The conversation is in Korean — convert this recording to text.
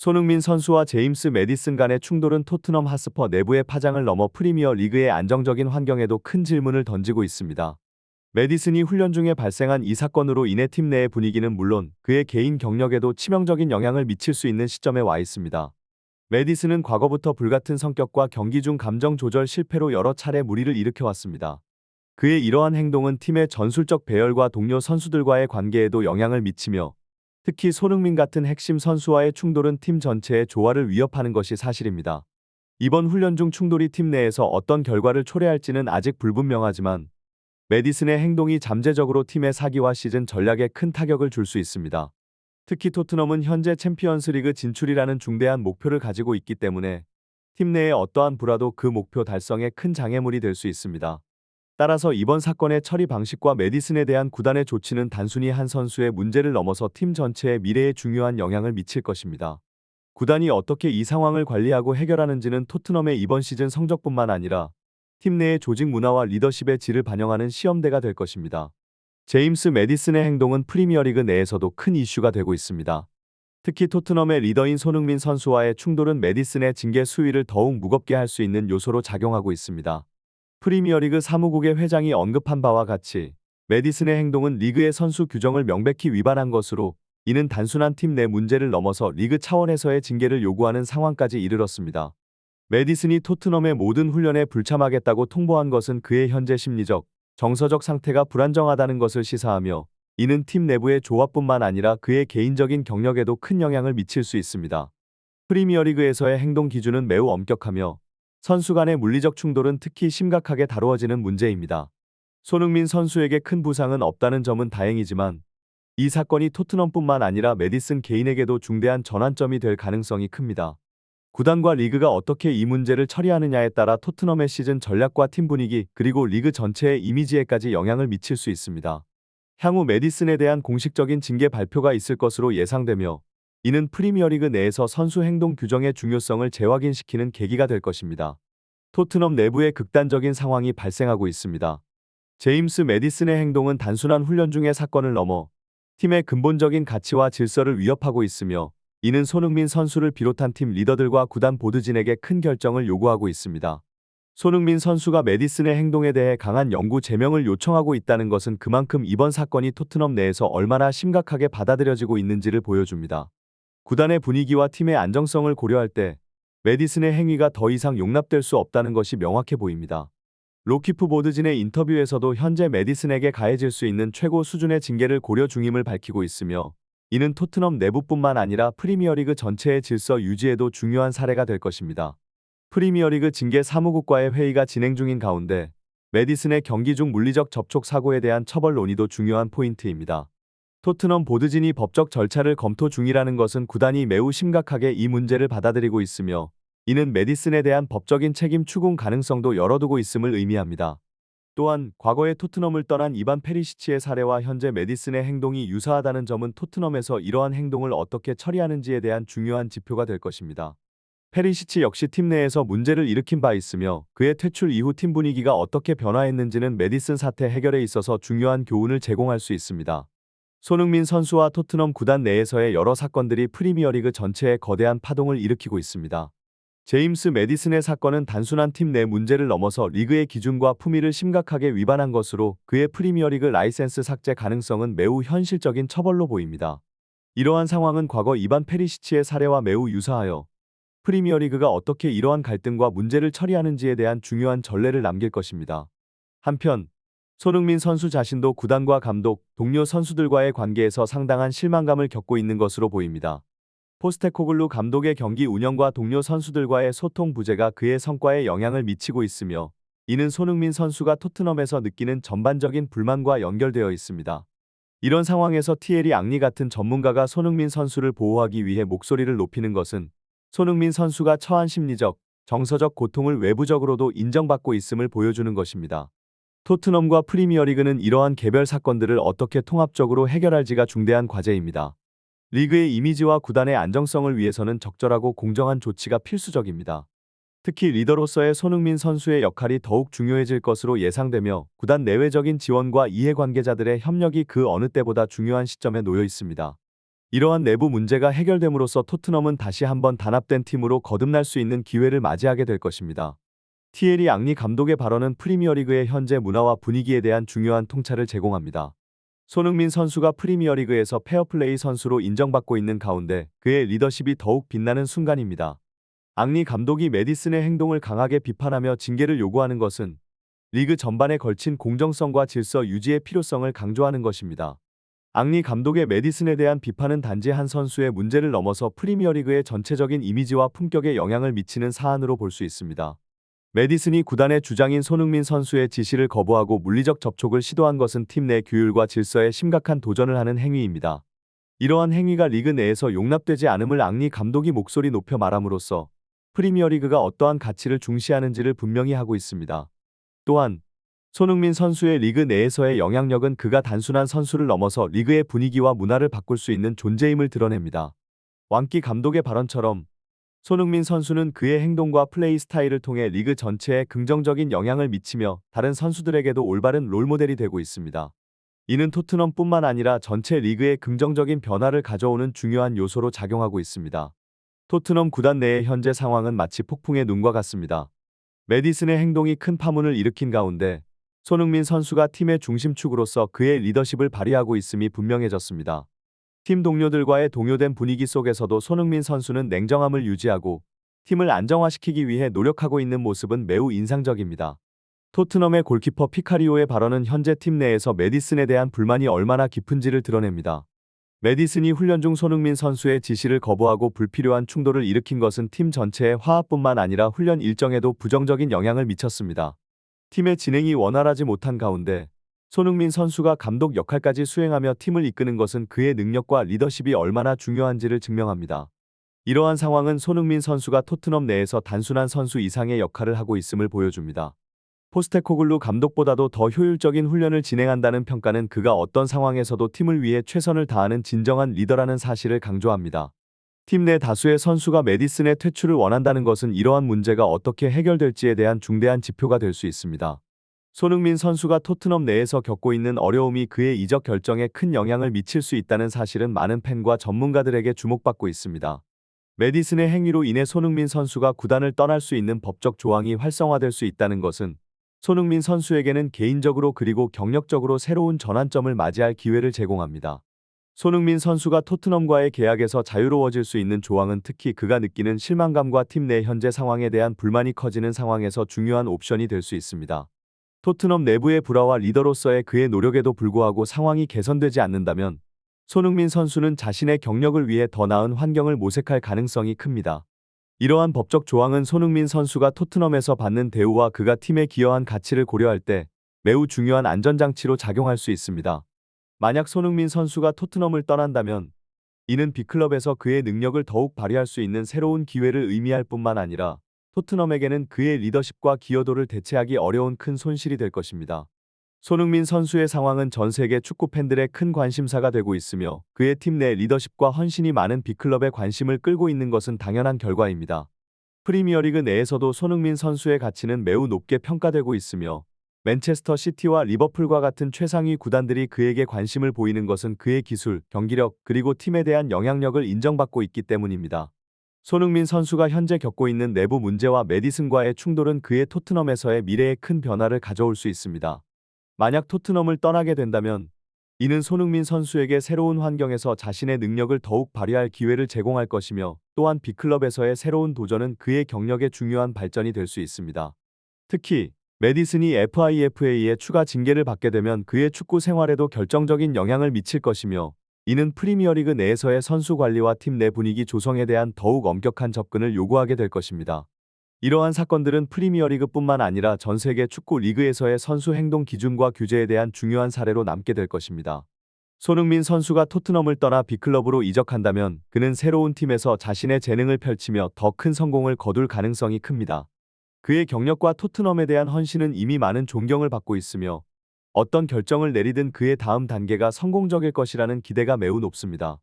손흥민 선수와 제임스 매디슨 간의 충돌은 토트넘 핫스퍼 내부의 파장을 넘어 프리미어 리그의 안정적인 환경에도 큰 질문을 던지고 있습니다. 매디슨이 훈련 중에 발생한 이 사건으로 인해 팀 내의 분위기는 물론 그의 개인 경력에도 치명적인 영향을 미칠 수 있는 시점에 와 있습니다. 매디슨은 과거부터 불같은 성격과 경기 중 감정 조절 실패로 여러 차례 무리를 일으켜왔습니다. 그의 이러한 행동은 팀의 전술적 배열과 동료 선수들과의 관계에도 영향을 미치며 특히 손흥민 같은 핵심 선수와의 충돌은 팀 전체의 조화를 위협하는 것이 사실입니다. 이번 훈련 중 충돌이 팀 내에서 어떤 결과를 초래할지는 아직 불분명하지만 매디슨의 행동이 잠재적으로 팀의 사기와 시즌 전략에 큰 타격을 줄 수 있습니다. 특히 토트넘은 현재 챔피언스리그 진출이라는 중대한 목표를 가지고 있기 때문에 팀 내의 어떠한 불화도 그 목표 달성에 큰 장애물이 될 수 있습니다. 따라서 이번 사건의 처리 방식과 매디슨에 대한 구단의 조치는 단순히 한 선수의 문제를 넘어서 팀 전체의 미래에 중요한 영향을 미칠 것입니다. 구단이 어떻게 이 상황을 관리하고 해결하는지는 토트넘의 이번 시즌 성적뿐만 아니라 팀 내의 조직 문화와 리더십의 질을 반영하는 시험대가 될 것입니다. 제임스 매디슨의 행동은 프리미어리그 내에서도 큰 이슈가 되고 있습니다. 특히 토트넘의 리더인 손흥민 선수와의 충돌은 매디슨의 징계 수위를 더욱 무겁게 할 수 있는 요소로 작용하고 있습니다. 프리미어리그 사무국의 회장이 언급한 바와 같이 매디슨의 행동은 리그의 선수 규정을 명백히 위반한 것으로 이는 단순한 팀 내 문제를 넘어서 리그 차원에서의 징계를 요구하는 상황까지 이르렀습니다. 매디슨이 토트넘의 모든 훈련에 불참하겠다고 통보한 것은 그의 현재 심리적, 정서적 상태가 불안정하다는 것을 시사하며 이는 팀 내부의 조화뿐만 아니라 그의 개인적인 경력에도 큰 영향을 미칠 수 있습니다. 프리미어리그에서의 행동 기준은 매우 엄격하며 선수 간의 물리적 충돌은 특히 심각하게 다루어지는 문제입니다. 손흥민 선수에게 큰 부상은 없다는 점은 다행이지만 이 사건이 토트넘뿐만 아니라 매디슨 개인에게도 중대한 전환점이 될 가능성이 큽니다. 구단과 리그가 어떻게 이 문제를 처리하느냐에 따라 토트넘의 시즌 전략과 팀 분위기 그리고 리그 전체의 이미지에까지 영향을 미칠 수 있습니다. 향후 매디슨에 대한 공식적인 징계 발표가 있을 것으로 예상되며 이는 프리미어리그 내에서 선수 행동 규정의 중요성을 재확인시키는 계기가 될 것입니다. 토트넘 내부에 극단적인 상황이 발생하고 있습니다. 제임스 매디슨의 행동은 단순한 훈련 중의 사건을 넘어 팀의 근본적인 가치와 질서를 위협하고 있으며 이는 손흥민 선수를 비롯한 팀 리더들과 구단 보드진에게 큰 결정을 요구하고 있습니다. 손흥민 선수가 매디슨의 행동에 대해 강한 영구 제명을 요청하고 있다는 것은 그만큼 이번 사건이 토트넘 내에서 얼마나 심각하게 받아들여지고 있는지를 보여줍니다. 구단의 분위기와 팀의 안정성을 고려할 때 매디슨의 행위가 더 이상 용납될 수 없다는 것이 명확해 보입니다. 로키프 보드진의 인터뷰에서도 현재 매디슨에게 가해질 수 있는 최고 수준의 징계를 고려 중임을 밝히고 있으며 이는 토트넘 내부뿐만 아니라 프리미어리그 전체의 질서 유지에도 중요한 사례가 될 것입니다. 프리미어리그 징계 사무국과의 회의가 진행 중인 가운데 매디슨의 경기 중 물리적 접촉 사고에 대한 처벌 논의도 중요한 포인트입니다. 토트넘 보드진이 법적 절차를 검토 중이라는 것은 구단이 매우 심각하게 이 문제를 받아들이고 있으며 이는 매디슨에 대한 법적인 책임 추궁 가능성도 열어두고 있음을 의미합니다. 또한 과거에 토트넘을 떠난 이반 페리시치의 사례와 현재 매디슨의 행동이 유사하다는 점은 토트넘에서 이러한 행동을 어떻게 처리하는지에 대한 중요한 지표가 될 것입니다. 페리시치 역시 팀 내에서 문제를 일으킨 바 있으며 그의 퇴출 이후 팀 분위기가 어떻게 변화했는지는 매디슨 사태 해결에 있어서 중요한 교훈을 제공할 수 있습니다. 손흥민 선수와 토트넘 구단 내에서의 여러 사건들이 프리미어리그 전체에 거대한 파동을 일으키고 있습니다. 제임스 매디슨의 사건은 단순한 팀 내 문제를 넘어서 리그의 기준과 품위를 심각하게 위반한 것으로 그의 프리미어리그 라이센스 삭제 가능성은 매우 현실적인 처벌로 보입니다. 이러한 상황은 과거 이반 페리시치의 사례와 매우 유사하여 프리미어리그가 어떻게 이러한 갈등과 문제를 처리하는지에 대한 중요한 전례를 남길 것입니다. 한편 손흥민 선수 자신도 구단과 감독, 동료 선수들과의 관계에서 상당한 실망감을 겪고 있는 것으로 보입니다. 포스테코글루 감독의 경기 운영과 동료 선수들과의 소통 부재가 그의 성과에 영향을 미치고 있으며 이는 손흥민 선수가 토트넘에서 느끼는 전반적인 불만과 연결되어 있습니다. 이런 상황에서 티에리 앙리 같은 전문가가 손흥민 선수를 보호하기 위해 목소리를 높이는 것은 손흥민 선수가 처한 심리적, 정서적 고통을 외부적으로도 인정받고 있음을 보여주는 것입니다. 토트넘과 프리미어리그는 이러한 개별 사건들을 어떻게 통합적으로 해결할지가 중대한 과제입니다. 리그의 이미지와 구단의 안정성을 위해서는 적절하고 공정한 조치가 필수적입니다. 특히 리더로서의 손흥민 선수의 역할이 더욱 중요해질 것으로 예상되며 구단 내외적인 지원과 이해관계자들의 협력이 그 어느 때보다 중요한 시점에 놓여 있습니다. 이러한 내부 문제가 해결됨으로써 토트넘은 다시 한번 단합된 팀으로 거듭날 수 있는 기회를 맞이하게 될 것입니다. 티에리 앙리 감독의 발언은 프리미어리그의 현재 문화와 분위기에 대한 중요한 통찰을 제공합니다. 손흥민 선수가 프리미어리그에서 페어플레이 선수로 인정받고 있는 가운데 그의 리더십이 더욱 빛나는 순간입니다. 앙리 감독이 메디슨의 행동을 강하게 비판하며 징계를 요구하는 것은 리그 전반에 걸친 공정성과 질서 유지의 필요성을 강조하는 것입니다. 앙리 감독의 메디슨에 대한 비판은 단지 한 선수의 문제를 넘어서 프리미어리그의 전체적인 이미지와 품격에 영향을 미치는 사안으로 볼 수 있습니다. 메디슨이 구단의 주장인 손흥민 선수의 지시를 거부하고 물리적 접촉을 시도한 것은 팀 내 규율과 질서에 심각한 도전을 하는 행위입니다. 이러한 행위가 리그 내에서 용납되지 않음을 앙리 감독이 목소리 높여 말함으로써 프리미어리그가 어떠한 가치를 중시하는지를 분명히 하고 있습니다. 또한 손흥민 선수의 리그 내에서의 영향력은 그가 단순한 선수를 넘어서 리그의 분위기와 문화를 바꿀 수 있는 존재임을 드러냅니다. 왕기 감독의 발언처럼 손흥민 선수는 그의 행동과 플레이 스타일을 통해 리그 전체에 긍정적인 영향을 미치며 다른 선수들에게도 올바른 롤모델이 되고 있습니다. 이는 토트넘뿐만 아니라 전체 리그에 긍정적인 변화를 가져오는 중요한 요소로 작용하고 있습니다. 토트넘 구단 내의 현재 상황은 마치 폭풍의 눈과 같습니다. 메디슨의 행동이 큰 파문을 일으킨 가운데 손흥민 선수가 팀의 중심축으로서 그의 리더십을 발휘하고 있음이 분명해졌습니다. 팀 동료들과의 동요된 분위기 속에서도 손흥민 선수는 냉정함을 유지하고 팀을 안정화시키기 위해 노력하고 있는 모습은 매우 인상적입니다. 토트넘의 골키퍼 피카리오의 발언은 현재 팀 내에서 메디슨에 대한 불만이 얼마나 깊은지를 드러냅니다. 메디슨이 훈련 중 손흥민 선수의 지시를 거부하고 불필요한 충돌을 일으킨 것은 팀 전체의 화합뿐만 아니라 훈련 일정에도 부정적인 영향을 미쳤습니다. 팀의 진행이 원활하지 못한 가운데 손흥민 선수가 감독 역할까지 수행하며 팀을 이끄는 것은 그의 능력과 리더십이 얼마나 중요한지를 증명합니다. 이러한 상황은 손흥민 선수가 토트넘 내에서 단순한 선수 이상의 역할을 하고 있음을 보여줍니다. 포스테코글루 감독보다도 더 효율적인 훈련을 진행한다는 평가는 그가 어떤 상황에서도 팀을 위해 최선을 다하는 진정한 리더라는 사실을 강조합니다. 팀 내 다수의 선수가 메디슨의 퇴출을 원한다는 것은 이러한 문제가 어떻게 해결될지에 대한 중대한 지표가 될 수 있습니다. 손흥민 선수가 토트넘 내에서 겪고 있는 어려움이 그의 이적 결정에 큰 영향을 미칠 수 있다는 사실은 많은 팬과 전문가들에게 주목받고 있습니다. 메디슨의 행위로 인해 손흥민 선수가 구단을 떠날 수 있는 법적 조항이 활성화될 수 있다는 것은 손흥민 선수에게는 개인적으로 그리고 경력적으로 새로운 전환점을 맞이할 기회를 제공합니다. 손흥민 선수가 토트넘과의 계약에서 자유로워질 수 있는 조항은 특히 그가 느끼는 실망감과 팀 내 현재 상황에 대한 불만이 커지는 상황에서 중요한 옵션이 될 수 있습니다. 토트넘 내부의 불화와 리더로서의 그의 노력에도 불구하고 상황이 개선되지 않는다면 손흥민 선수는 자신의 경력을 위해 더 나은 환경을 모색할 가능성이 큽니다. 이러한 법적 조항은 손흥민 선수가 토트넘에서 받는 대우와 그가 팀에 기여한 가치를 고려할 때 매우 중요한 안전장치로 작용할 수 있습니다. 만약 손흥민 선수가 토트넘을 떠난다면 이는 빅클럽에서 그의 능력을 더욱 발휘할 수 있는 새로운 기회를 의미할 뿐만 아니라 토트넘에게는 그의 리더십과 기여도를 대체하기 어려운 큰 손실이 될 것입니다. 손흥민 선수의 상황은 전 세계 축구 팬들의 큰 관심사가 되고 있으며 그의 팀 내 리더십과 헌신이 많은 빅클럽의 관심을 끌고 있는 것은 당연한 결과입니다. 프리미어리그 내에서도 손흥민 선수의 가치는 매우 높게 평가되고 있으며 맨체스터 시티와 리버풀과 같은 최상위 구단들이 그에게 관심을 보이는 것은 그의 기술, 경기력, 그리고 팀에 대한 영향력을 인정받고 있기 때문입니다. 손흥민 선수가 현재 겪고 있는 내부 문제와 메디슨과의 충돌은 그의 토트넘에서의 미래에 큰 변화를 가져올 수 있습니다. 만약 토트넘을 떠나게 된다면 이는 손흥민 선수에게 새로운 환경에서 자신의 능력을 더욱 발휘할 기회를 제공할 것이며 또한 빅클럽에서의 새로운 도전은 그의 경력의 중요한 발전이 될 수 있습니다. 특히 메디슨이 FIFA의 추가 징계를 받게 되면 그의 축구 생활에도 결정적인 영향을 미칠 것이며 이는 프리미어리그 내에서의 선수 관리와 팀 내 분위기 조성에 대한 더욱 엄격한 접근을 요구하게 될 것입니다. 이러한 사건들은 프리미어리그뿐만 아니라 전 세계 축구 리그에서의 선수 행동 기준과 규제에 대한 중요한 사례로 남게 될 것입니다. 손흥민 선수가 토트넘을 떠나 빅클럽으로 이적한다면 그는 새로운 팀에서 자신의 재능을 펼치며 더 큰 성공을 거둘 가능성이 큽니다. 그의 경력과 토트넘에 대한 헌신은 이미 많은 존경을 받고 있으며 어떤 결정을 내리든 그의 다음 단계가 성공적일 것이라는 기대가 매우 높습니다.